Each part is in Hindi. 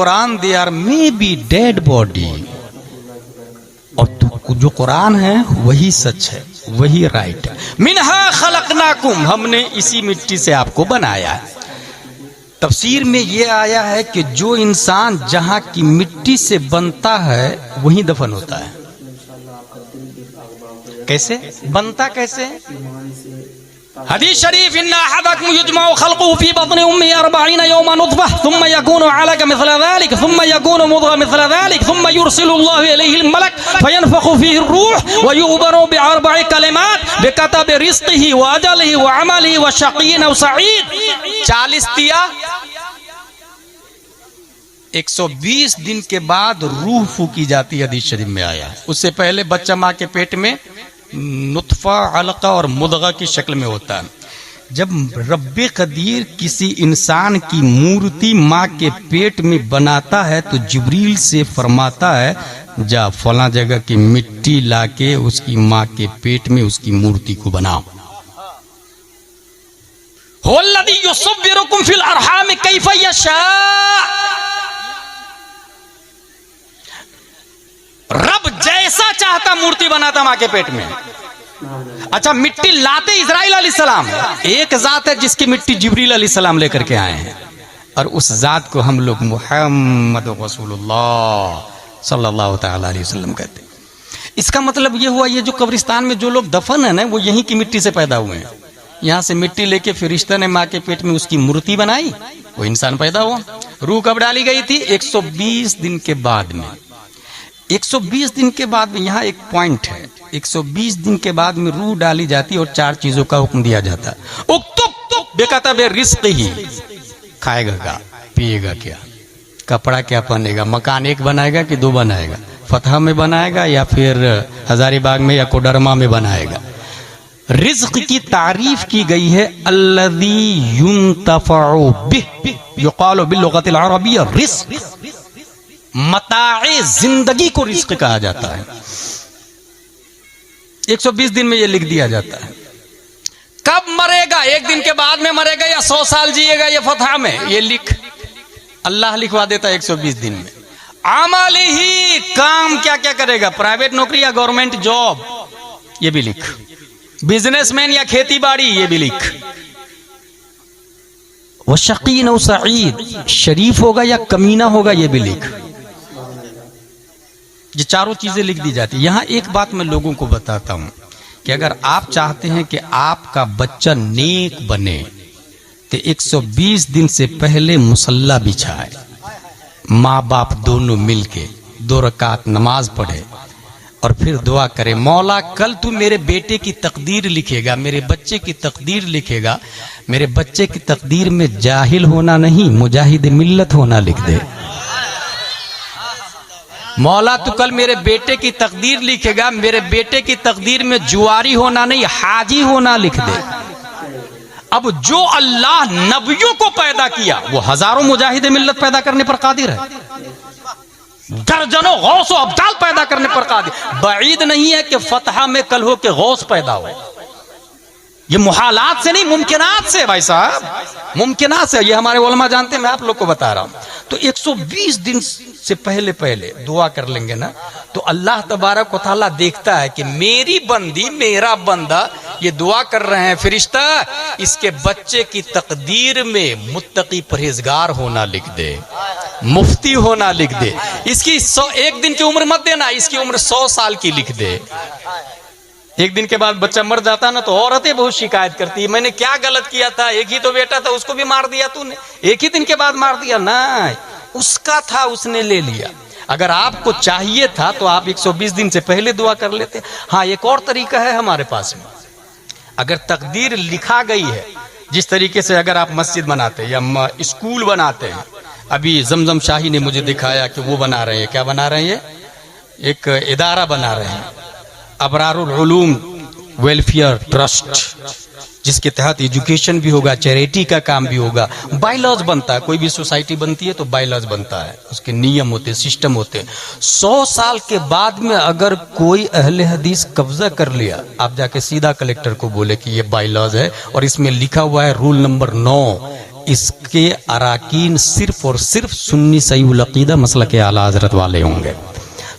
Quran they are may be dead body, और जो कुरान है वही सच है, वही राइट है। मिनहा खलकनाकुम, हमने इसी मिट्टी से आपको बनाया है। तफसीर में ये आया है कि जो इंसान जहां की मिट्टी से बनता है वहीं दफन होता है। कैसे बनता, कैसे? हदीस शरीफ, इन्ना अहदकुम युजमउ खल्कुहु फी बत्नि उम्मिही 40 यौमन नुतफह थुम्मा यकूनु अलका मिस्ला ज़ालिक थुम्मा यकूनु मुद्ग़ह मिस्ला ज़ालिक थुम्मा युरसिलुल्लाहु इलैहि अल-मलक फयनफखु फीहि ar-रूह व युखबरू बि-4 कलिमात बिकतबि रिज़्क़िही व अजलिही व अमलिही व शक़िय्युन अव सईद। 40 दिया, 120 दिन के बाद रूह फूकी जाती है, हदीस शरीफ में आया। उससे पहले बच्चा माँ के पेट में नुतफा, अलका और मुद्ग़ा की शक्ल में होता है। जब रब्बे कदीर किसी इंसान की मूर्ति माँ के पेट में बनाता है तो जिब्रील से फरमाता है, जा फला जगह की मिट्टी लाके उसकी माँ के पेट में उसकी मूर्ति को बनाओ। हुवल्लज़ी युसव्विरुकुम फिल अरहाम कैफ़ यशा, रब जैसा चाहता मूर्ति बनाता माँ के पेट में। अच्छा, मिट्टी लाते इस्राइल अलैहिस्सलाम, एक जात है जिसकी मिट्टी जिब्रील अलैहिस्सलाम लेकर के आए हैं, और उस जात को हम लोग मुहम्मद रसूलुल्लाह सल्लल्लाहु तआला अलैहि वसल्लम कहते हैं। इसका मतलब ये हुआ, ये जो कब्रिस्तान में जो लोग दफन है ना, वो यहीं की मिट्टी से पैदा हुए हैं। यहाँ से मिट्टी लेके फरिश्ता ने माँ के पेट में उसकी मूर्ति बनाई, वो इंसान पैदा हुआ। रूह कब डाली गई थी? 120 दिन के बाद में। 120 दिन के बाद में, यहाँ एक पॉइंट है, 120 दिन के बाद में रूह डाली जाती और 4 चीजों का हुक्म दिया जाता है। उक्तुब बेकतबे रिज़्क़िही, खाएगा क्या, पिएगा क्या, कपड़ा क्या पहनेगा, मकान एक बनाएगा कि 2 बनाएगा, फतह में बनाएगा या फिर हजारीबाग में या कोडरमा में बनाएगा। रिज़्क़ की तारीफ की गई है, अल्लज़ी युंतफ़अु बिह युक़ालु बिल-लुग़तिल अरबिय्या रिज़्क़, मताए जिंदगी को रिज़्क़ कहा जाता है। 120 दिन में ये लिख दिया जाता है। कब मरेगा, 1 दिन के बाद में मरेगा या 100 साल जिएगा, ये फतह में ये लिख, अल्लाह लिखवा देता है 120 दिन में। अमल ही, काम क्या क्या करेगा, प्राइवेट नौकरी या गवर्नमेंट जॉब, ये भी लिख। बिजनेसमैन या खेती बाड़ी, ये भी लिख। वो शकीन और सईद, शरीफ होगा या कमीना होगा, ये भी लिख। ये 4 चीजें लिख दी जाती है। यहां एक बात मैं लोगों को बताता हूं कि अगर आप चाहते हैं कि आपका बच्चा नेक बने तो 120 दिन से पहले मुसल्ला बिछाए, माँ बाप दोनों मिलके 2 रकात नमाज पढ़े और फिर दुआ करे, मौला कल तू मेरे बेटे की तकदीर लिखेगा, मेरे बच्चे की तकदीर लिखेगा, मेरे बच्चे की तकदीर में जाहिल होना नहीं, मुजाहिद मिल्लत होना लिख दे। मौला तू कल मेरे बेटे की तकदीर लिखेगा, मेरे बेटे की तकदीर में जुआरी होना नहीं, हाजी होना लिख दे। अब जो अल्लाह नबियों को पैदा किया वो हजारों मुजाहिद मिल्लत पैदा करने पर कादिर है, दर्जनों गौस व अब्दाल पैदा करने पर कादिर। बईद नहीं है कि फतह में कल हो के गौस पैदा हो, ये मुहालात से नहीं, मुमकिनात से भाई साहब, मुमकिनात से। ये हमारे उलमा जानते हैं, मैं आप लोग को बता रहा हूं। तो 120 दिन से पहले दुआ कर लेंगे ना, तो अल्लाह तबारक व तआला देखता है कि मेरी बंदी, मेरा बंदा ये दुआ कर रहे हैं, फरिश्ता इसके बच्चे की तकदीर में मुत्तकी परहेजगार होना लिख दे, मुफ्ती होना लिख दे। इसकी 1 दिन की उम्र मत देना, इसकी उम्र 100 साल की लिख दे। 1 दिन के बाद बच्चा मर जाता ना तो औरतें बहुत शिकायत करती है, मैंने क्या गलत किया था, एक ही तो बेटा था, उसको भी मार दिया तूने, 1 ही दिन के बाद मार दिया। ना, उसका था, उसने ले लिया। अगर आपको चाहिए था तो आप 120 दिन से पहले दुआ कर लेते। हाँ, एक और तरीका है हमारे पास में, अगर तकदीर लिखा गई है, जिस तरीके से अगर आप मस्जिद बनाते हैं या स्कूल बनाते हैं, अभी जमजम शाही ने मुझे दिखाया कि वो बना रहे हैं, क्या बना रहे हैं, एक इदारा बना रहे हैं, अबरारुल उलूम वेलफेयर ट्रस्ट, जिसके तहत एजुकेशन भी होगा, चैरिटी का काम भी होगा, बायलॉज बनता है। कोई भी सोसाइटी बनती है तो बायलॉज बनता है, उसके नियम होते हैं, सिस्टम होते हैं। 100 साल के बाद में अगर कोई अहले हदीस कब्जा कर लिया, आप जाके सीधा कलेक्टर को बोले कि ये बायलॉज है और इसमें लिखा हुआ है रूल नंबर 9 इसके अराकीन सिर्फ और सिर्फ सुन्नी सहीहुल अकीदा मसलक के आला हजरत वाले होंगे।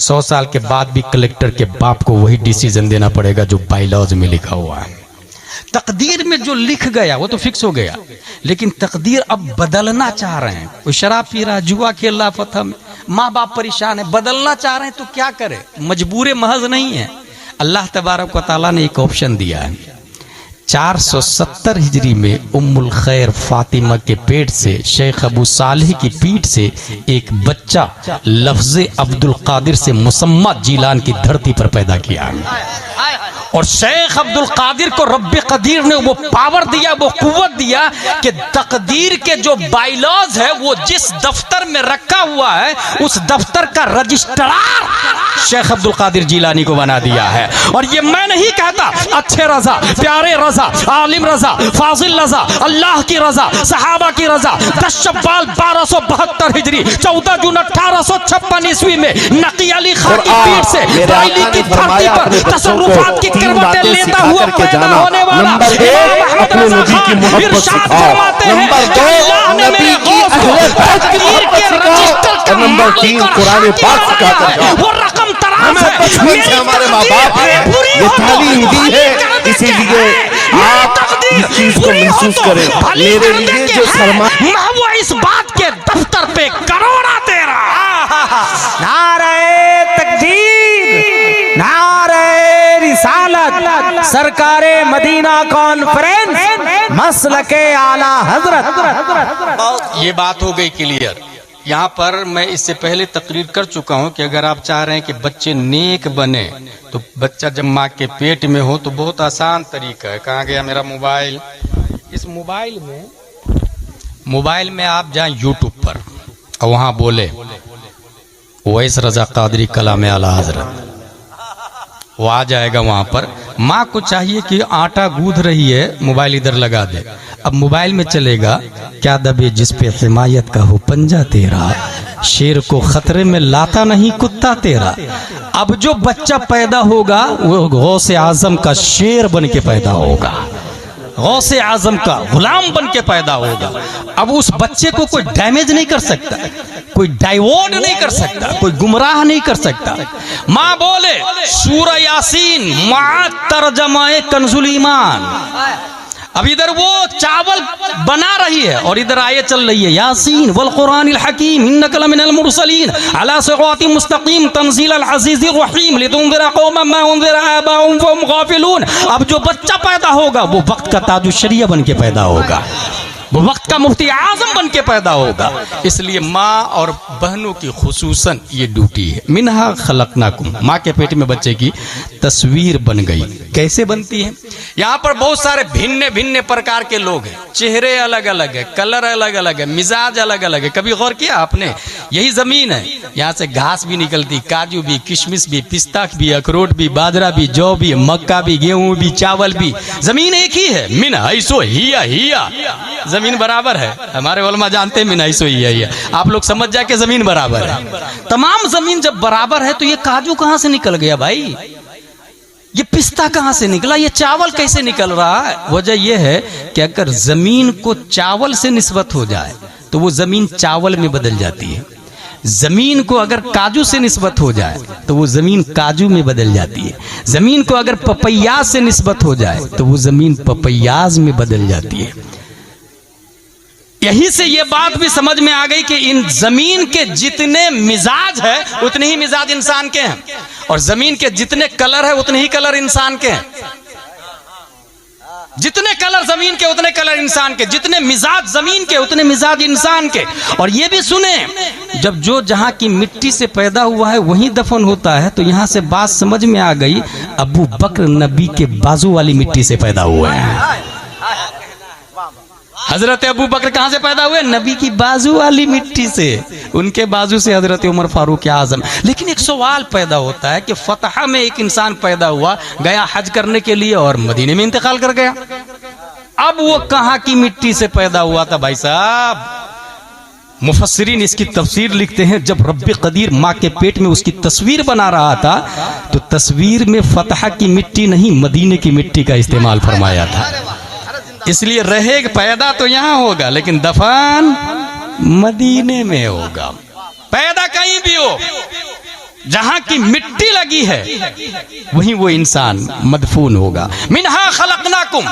100 साल के बाद भी कलेक्टर के बाप को वही डिसीजन देना पड़ेगा जो बाइलॉज में लिखा हुआ है। तकदीर में जो लिख गया वो तो फिक्स हो गया, लेकिन तकदीर अब बदलना चाह रहे हैं। कोई शराब पी रहा, जुआ खेल रहा, फतह में माँ बाप परेशान है, बदलना चाह रहे हैं तो क्या करे, मजबूर महज नहीं है। अल्लाह तबारक व तआला ने एक ऑप्शन दिया है। 470 हिजरी में उम्मुल खैर फातिमा के पेट से शेख अबू सालेह की पीठ से एक बच्चा लफ्ज़े अब्दुल कादिर से मुसम्मा जीलान की धरती पर पैदा किया। और शेख अब्दुल कादिर को रब्बे कदीर ने वो पावर दिया, वो कुव्वत दिया कि तकदीर के जो बाइलॉज है वो जिस दफ्तर में रखा हुआ है उस दफ्तर का रजिस्ट्रार शेख अब्दुल कादिर जीलानी को बना दिया है। और ये मैं नहीं कहता, अच्छे रजा, प्यारे रजा, आलिम रजा, फाजिल रजा, अल्लाह की रजा, सहाबा की रजा 10 शव्वाल 1272 हिजरी 14 जून 1856 ईस्वी में नकी अली खान की पीठ से दिल्ली की धरती पर तसर्रुफात की करवटें लेता हुआ पैदा होने वाला अपने नबी की मोहब्बत सिखाओ। नंबर 2 नबी की तकदीर के रजिस्टर का। नंबर 3 कुरान पाक सिखाता है। वो रकम हमें बचपन से हमारे माँ बाप ये तालीम दी है, इसीलिए आप इस चीज को महसूस करें। मेरे लिए जो सरमा वो इस बात के दफ्तर पे करोड़ा तेरा नारे तकदीर, नारे रिसालत, सरकारे मदीना कॉन्फ्रेंस, मसलके आला हजरत। ये बात हो गई क्लियर। यहाँ पर मैं इससे पहले तकरीर कर चुका हूँ कि अगर आप चाह रहे हैं कि बच्चे नेक बने तो बच्चा जब माँ के पेट में हो तो बहुत आसान तरीका है। कहाँ गया मेरा मोबाइल? इस मोबाइल में आप जाएं यूट्यूब पर और वहाँ बोले ओवैस रजा कादरी कलाम आला हजरत, वो आ जाएगा। वहाँ पर माँ को चाहिए कि आटा गूंथ रही है, मोबाइल इधर लगा दे। अब मोबाइल में चलेगा क्या दबे जिस पे हिमायत का हो पंजा तेरा, शेर को खतरे में लाता नहीं कुत्ता तेरा। अब जो बच्चा पैदा होगा वो गौसे आजम का शेर बन के पैदा होगा, गौसे आजम का गुलाम बन के पैदा होगा। अब उस बच्चे को कोई डैमेज नहीं कर सकता, कोई डाइवर्ट नहीं कर सकता, कोई गुमराह नहीं कर सकता। माँ बोले सूरह यासीन मा तर्जमाए कंजुल ईमान। अब इधर वो चावल बना रही है और इधर आये चल रही है यासीन वल कुरानिल हकीम इन्नका लमिनल मुरसलीन अला सिरातिम मुस्तकीम तंजीलल अजीजिर रहीम लितुनज़िरा कौमन मा उनज़िरा आबाउहुम फहुम गाफिलून। अब जो बच्चा पैदा होगा वो वक्त का ताजुल शरिया बन के पैदा होगा, वो वक्त का मुफ्ती आजम बन के पैदा होगा। इसलिए माँ और बहनों की खुसूसन ये ड्यूटी है। मिनहा खलकनाकुम, माँ के पेट में बच्चे की तस्वीर बन गई। कैसे बनती है? यहाँ पर बहुत सारे भिन्न भिन्न प्रकार के लोग हैं, चेहरे अलग अलग है, कलर अलग अलग है, मिजाज अलग अलग है। कभी गौर किया आपने? यही जमीन है, यहाँ से घास भी निकलती, काजू भी, किशमिश भी, पिस्ता भी, अखरोट भी, बाजरा भी, जौ भी, मक्का भी, गेहूं भी, चावल भी। जमीन एक ही है। मिन हैसो हिया हिया, जमीन बराबर है। हमारे उलमा जानते हैं मिन हैसो हिया हिया। आप लोग समझ जाए कि जमीन बराबर है। तमाम जमीन जब बराबर है तो ये काजू कहाँ से निकल गया भाई? ये पिस्ता कहाँ से निकला? ये चावल कैसे निकल रहा है? वजह यह है कि अगर जमीन को चावल से निस्बत हो जाए तो वो जमीन चावल में बदल जाती है। जमीन को अगर काजू से निस्बत हो जाए तो वो जमीन काजू में बदल जाती है। जमीन को अगर पपैयाज से निस्बत हो जाए तो वो जमीन पपैयाज में बदल जाती है। यही से ये बात भी समझ में आ गई कि इन जमीन के जितने मिजाज है उतने ही मिजाज इंसान के हैं, और जमीन के जितने कलर है उतने ही कलर इंसान के हैं। जितने कलर जमीन के उतने कलर इंसान के, जितने मिजाज जमीन के उतने मिजाज इंसान के। और ये भी सुने, जब जो जहां की मिट्टी से पैदा हुआ है वहीं दफन होता है, तो यहां से बात समझ में आ गई अबू बकर नबी के बाजू वाली मिट्टी से पैदा हुए हैं। हजरत अबू बकर कहां से पैदा हुए? नबी की बाजू वाली मिट्टी से। उनके बाजू से हजरत उमर फारूक आजम। लेकिन एक सवाल पैदा होता है कि फतह में एक इंसान पैदा हुआ, गया हज करने के लिए और मदीने में इंतकाल कर गया। अब वो कहां की मिट्टी से पैदा हुआ था भाई साहब? मुफस्सिरीन इसकी तफसीर लिखते हैं, जब रब्बे कदीर माँ के पेट में उसकी तस्वीर बना रहा था तो तस्वीर में फतह की मिट्टी नहीं मदीने की मिट्टी का इस्तेमाल फरमाया था। इसलिए रहे पैदा तो यहां होगा लेकिन दफन मदीने में होगा। पैदा कहीं भी हो, जहां की मिट्टी लगी है वहीं वो इंसान मदफून होगा। मिनहा खलकनाकुम,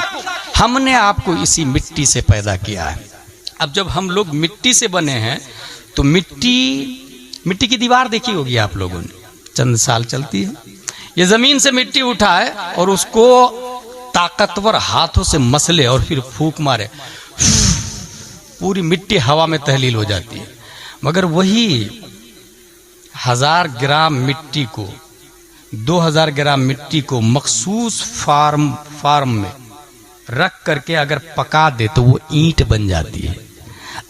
हमने आपको इसी मिट्टी से पैदा किया है। अब जब हम लोग मिट्टी से बने हैं तो मिट्टी की दीवार देखी होगी आप लोगों ने, चंद साल चलती है। ये जमीन से मिट्टी उठाए और उसको ताकतवर हाथों से मसले और फिर फूंक मारे, पूरी मिट्टी हवा में तहलील हो जाती है। मगर वही 1000 ग्राम मिट्टी को, 2000 ग्राम मिट्टी को मखसूस फार्म में रख करके अगर पका दे तो वो ईंट बन जाती है।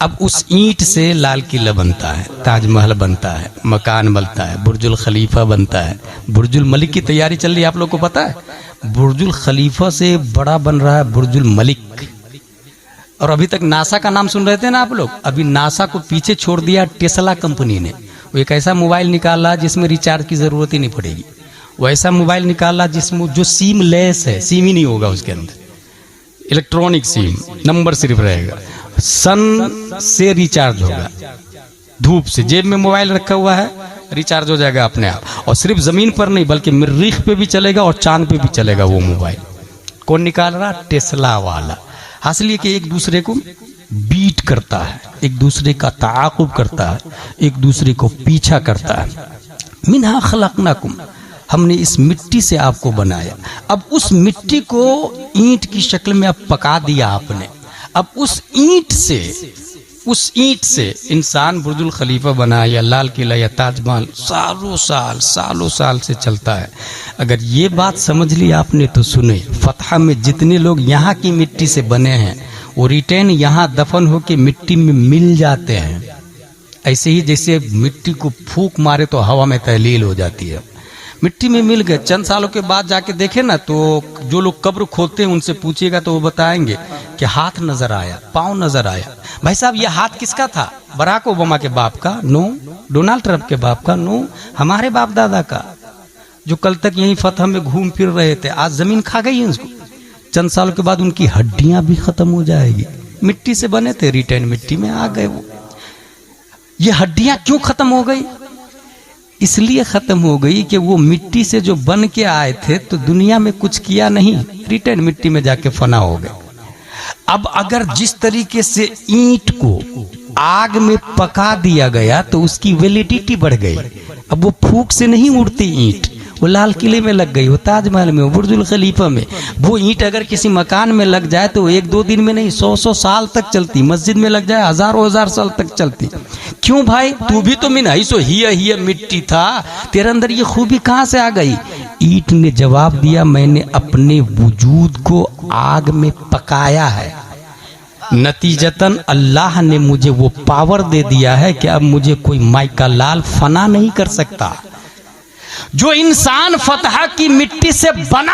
अब उस ईंट से लाल किला बनता है, ताजमहल बनता है, मकान बनता है, बुर्जुल खलीफा बनता है। बुर्जुल मलिक की तैयारी चल रही है, आप लोग को पता है? बुर्जुल खलीफा से बड़ा बन रहा है बुर्जुल मलिक। और अभी तक नासा का नाम सुन रहे थे ना आप लोग, अभी नासा को पीछे छोड़ दिया टेस्ला कंपनी ने। वो एक ऐसा मोबाइल निकाला जिसमें रिचार्ज की जरूरत ही नहीं पड़ेगी। वो ऐसा मोबाइल निकाला जिसमें जो सिम लेस है, सिम ही नहीं होगा उसके अंदर, इलेक्ट्रॉनिक सिम, नंबर सिर्फ रहेगा। सन से रिचार्ज होगा, धूप से, जेब में मोबाइल रखा हुआ है, रिचार्ज हो जाएगा अपने आप। और सिर्फ जमीन पर नहीं बल्कि मरीख पे भी चलेगा और चांद पे भी चलेगा वो मोबाइल। कौन निकाल रहा? टेस्ला वाला। हासिल ये कि एक दूसरे को बीट करता है, एक दूसरे का ताक़ुब करता है, एक दूसरे को पीछा करता है। मिन्हा खलकनाकुम, हमने इस मिट्टी से आपको बनाया। अब उस मिट्टी को ईंट की शक्ल में अब पका दिया आपने। अब उस ईंट से इंसान बुर्जुल खलीफा बना या लाल किला या ताजमहल सालों साल से चलता है। अगर ये बात समझ ली आपने तो सुने, फतह में जितने लोग यहाँ की मिट्टी से बने हैं वो रिटर्न यहाँ दफन होके मिट्टी में मिल जाते हैं। ऐसे ही जैसे मिट्टी को फूंक मारे तो हवा में तहलील हो जाती है, मिट्टी में मिल गए। चंद सालों के बाद जाके देखे ना तो जो लोग कब्र खोदते हैं उनसे पूछिएगा तो वो बताएंगे कि हाथ नजर आया, पांव नजर आया। भाई साहब ये हाथ किसका था? बराक ओबामा के बाप का? नो। डोनाल्ड ट्रंप के बाप का? नो। हमारे बाप दादा का, जो कल तक यहीं फतह में घूम फिर रहे थे। आज जमीन खा गई है उसको। चंद सालों के बाद उनकी हड्डियां भी खत्म हो जाएगी। मिट्टी से बने थे, रिटर्न मिट्टी में आ गए वो। ये हड्डियां क्यों खत्म हो गई? इसलिए खत्म हो गई कि वो मिट्टी से जो बन के आए थे तो दुनिया में कुछ किया नहीं, रिटर्न मिट्टी में जाके फना हो गए। अब अगर जिस तरीके से ईंट को आग में पका दिया गया तो उसकी वैलिडिटी बढ़ गई। अब वो फूंक से नहीं उड़ती ईंट, वो लाल किले में लग गई, वो ताजमहल में, वो बुर्जुल खलीफा में। वो ईंट अगर किसी मकान में लग जाए तो 1-2 दिन में नहीं 100 साल तक चलती। मस्जिद में लग जाए हज़ार साल तक चलती। क्यों भाई? तू भी तो मिन सो हिया मिट्टी था, तेरे अंदर ये खूबी कहां से आ गई? ईंट ने जवाब दिया, मैंने अपने वजूद को आग में पकाया है। नतीजतन अल्लाह ने मुझे वो पावर दे दिया है कि अब मुझे कोई माइका लाल फना नहीं कर सकता। जो इंसान फतह की मिट्टी से बना